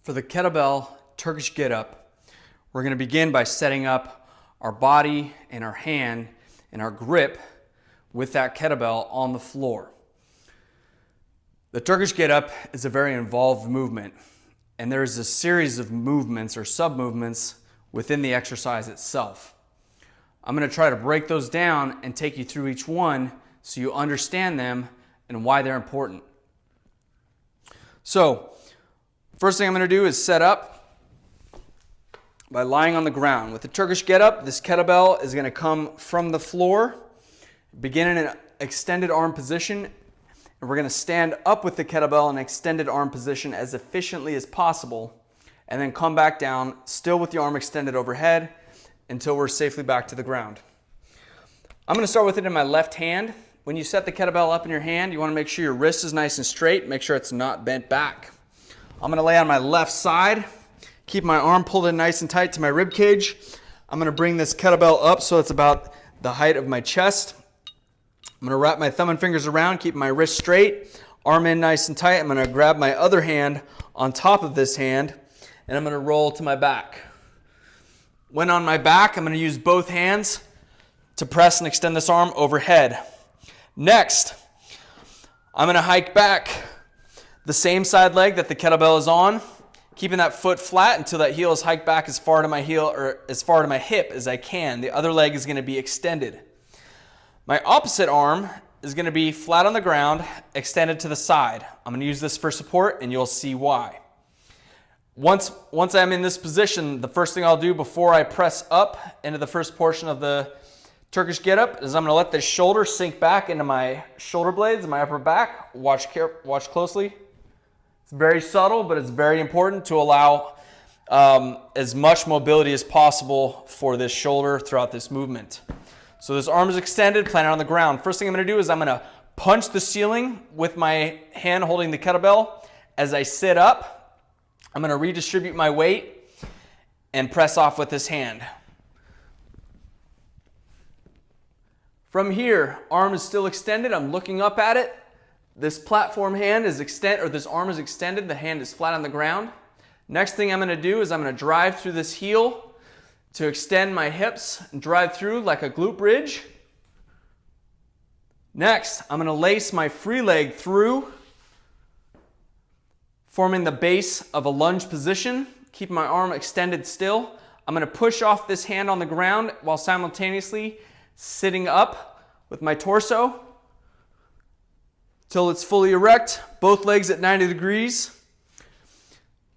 For the Kettlebell Turkish Getup, we're going to begin by setting up our body and our hand and our grip with that kettlebell on the floor. The Turkish Getup is a very involved movement, and there's a series of movements or sub-movements within the exercise itself. I'm going to try to break those down and take you through each one so you understand them and why they're important. So, first thing I'm going to do is set up by lying on the ground. With the Turkish Getup, this kettlebell is going to come from the floor, begin in an extended arm position, and we're going to stand up with the kettlebell in an extended arm position as efficiently as possible, and then come back down, still with the arm extended overhead, until we're safely back to the ground. I'm going to start with it in my left hand. When you set the kettlebell up in your hand, you want to make sure your wrist is nice and straight, make sure it's not bent back. I'm going to lay on my left side, keep my arm pulled in nice and tight to my rib cage. I'm going to bring this kettlebell up so it's about the height of my chest. I'm going to wrap my thumb and fingers around, keep my wrist straight, arm in nice and tight. I'm going to grab my other hand on top of this hand, and I'm going to roll to my back. When on my back, I'm going to use both hands to press and extend this arm overhead. Next, I'm going to hike back the same side leg that the kettlebell is on, keeping that foot flat until that heel is hiked back as far to my heel or as far to my hip as I can. The other leg is going to be extended. My opposite arm is going to be flat on the ground, extended to the side. I'm going to use this for support, and you'll see why. Once I'm in this position, the first thing I'll do before I press up into the first portion of the Turkish Getup is I'm going to let this shoulder sink back into my shoulder blades and my upper back. Watch closely. It's very subtle, but it's very important to allow as much mobility as possible for this shoulder throughout this movement. So this arm is extended, planted on the ground. First thing I'm going to do is I'm going to punch the ceiling with my hand holding the kettlebell. As I sit up, I'm going to redistribute my weight and press off with this hand. From here, arm is still extended. I'm looking up at it. This platform hand is this arm is extended. The hand is flat on the ground. Next thing I'm going to do is I'm going to drive through this heel to extend my hips and drive through like a glute bridge. Next, I'm going to lace my free leg through, forming the base of a lunge position. Keep my arm extended still. I'm going to push off this hand on the ground while simultaneously sitting up with my torso till it's fully erect, both legs at 90 degrees.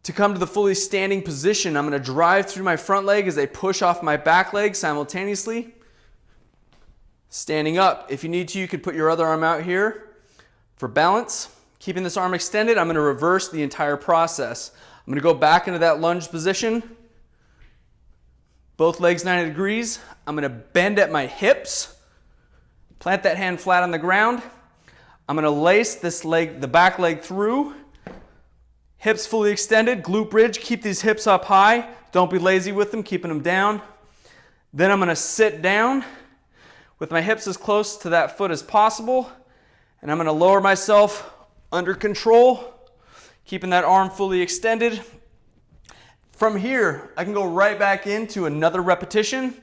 To come to the fully standing position, I'm going to drive through my front leg as I push off my back leg simultaneously. Standing up. If you need to, you could put your other arm out here for balance. Keeping this arm extended, I'm going to reverse the entire process. I'm going to go back into that lunge position. Both legs 90 degrees. I'm going to bend at my hips. Plant that hand flat on the ground. I'm going to lace this leg, the back leg through. Hips fully extended, glute bridge. Keep these hips up high. Don't be lazy with them, keeping them down. Then I'm going to sit down with my hips as close to that foot as possible. And I'm going to lower myself under control, keeping that arm fully extended. From here, I can go right back into another repetition,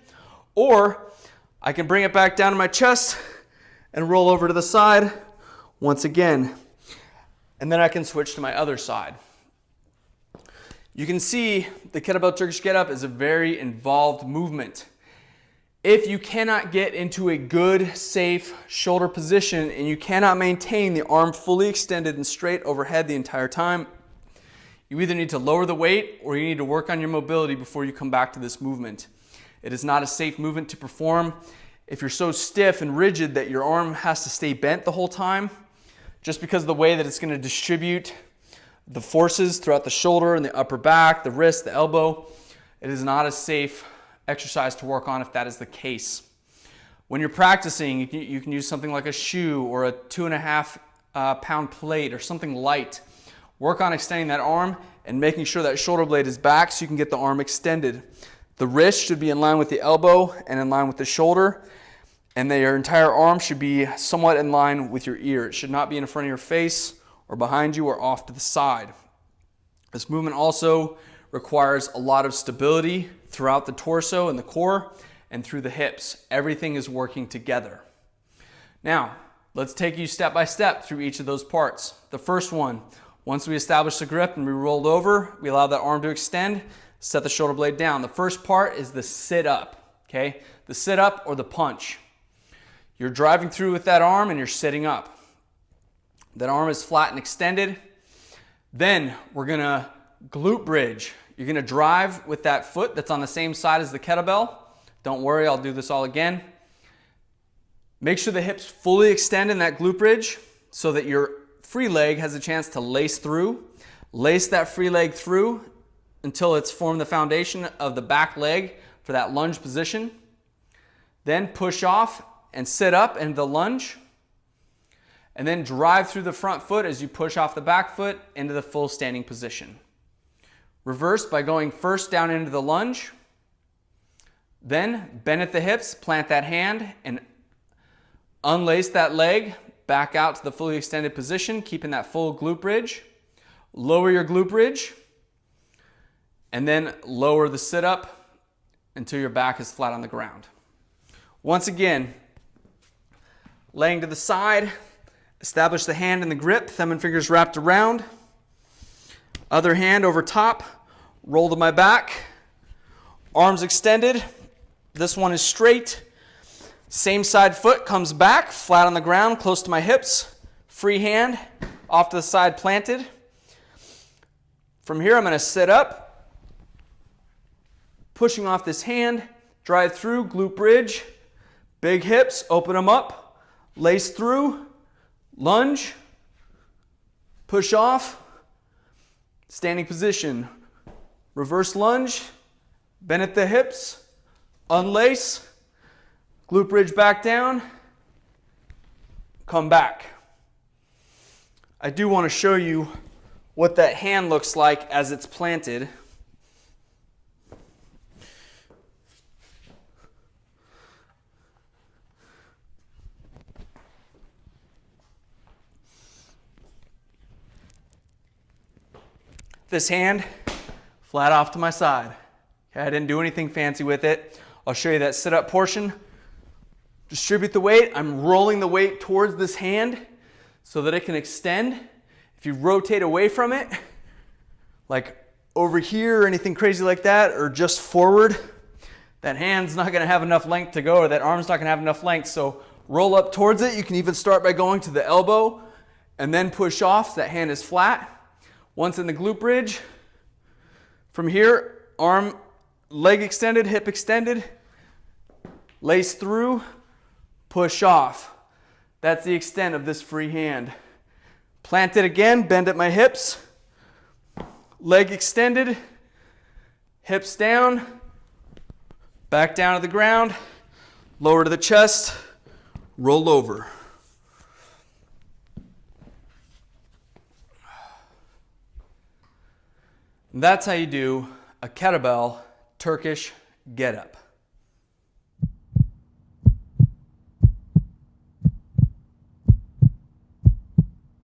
or I can bring it back down to my chest and roll over to the side once again. And then I can switch to my other side. You can see the Kettlebell Turkish Getup is a very involved movement. If you cannot get into a good, safe shoulder position and you cannot maintain the arm fully extended and straight overhead the entire time, you either need to lower the weight or you need to work on your mobility before you come back to this movement. It is not a safe movement to perform if you're so stiff and rigid that your arm has to stay bent the whole time, just because of the way that it's going to distribute the forces throughout the shoulder and the upper back, the wrist, the elbow. It is not a safe exercise to work on if that is the case. When you're practicing, you can use something like a shoe or a 2.5 pound plate or something light. Work on extending that arm and making sure that shoulder blade is back so you can get the arm extended. The wrist should be in line with the elbow and in line with the shoulder, and your entire arm should be somewhat in line with your ear. It should not be in front of your face or behind you or off to the side. This movement also requires a lot of stability throughout the torso and the core and through the hips. Everything is working together. Now, let's take you step by step through each of those parts. The first one, once we establish the grip and we rolled over, we allow that arm to extend, set the shoulder blade down. The first part is the sit up, okay? The sit up or the punch. You're driving through with that arm and you're sitting up. That arm is flat and extended. Then we're gonna glute bridge. You're gonna drive with that foot that's on the same side as the kettlebell. Don't worry, I'll do this all again. Make sure the hips fully extend in that glute bridge so that your free leg has a chance to lace through. Lace that free leg through until it's formed the foundation of the back leg for that lunge position. Then push off and sit up into the lunge. And then drive through the front foot as you push off the back foot into the full standing position. Reverse by going first down into the lunge. Then bend at the hips, plant that hand, and unlace that leg back out to the fully extended position, keeping that full glute bridge. Lower your glute bridge, and then lower the sit-up until your back is flat on the ground. Once again, laying to the side, establish the hand in the grip, thumb and fingers wrapped around. Other hand over top, roll to my back, arms extended. This one is straight. Same side foot comes back, flat on the ground, close to my hips. Free hand, off to the side planted. From here, I'm going to sit up, pushing off this hand, drive through, glute bridge, big hips, open them up, lace through, lunge, push off, standing position, reverse lunge, bend at the hips, unlace, glute bridge back down, come back. I do want to show you what that hand looks like as it's planted. This hand, flat off to my side. Okay, I didn't do anything fancy with it. I'll show you that sit-up portion. Distribute the weight. I'm rolling the weight towards this hand so that it can extend. If you rotate away from it, like over here or anything crazy like that, or just forward, that hand's not gonna have enough length to go, or that arm's not gonna have enough length. So roll up towards it. You can even start by going to the elbow and then push off so that hand is flat. Once in the glute bridge, from here, arm, leg extended, hip extended, lace through, push off. That's the extent of this free hand. Plant it again, bend at my hips, leg extended, hips down, back down to the ground, lower to the chest, roll over. And that's how you do a kettlebell Turkish get-up.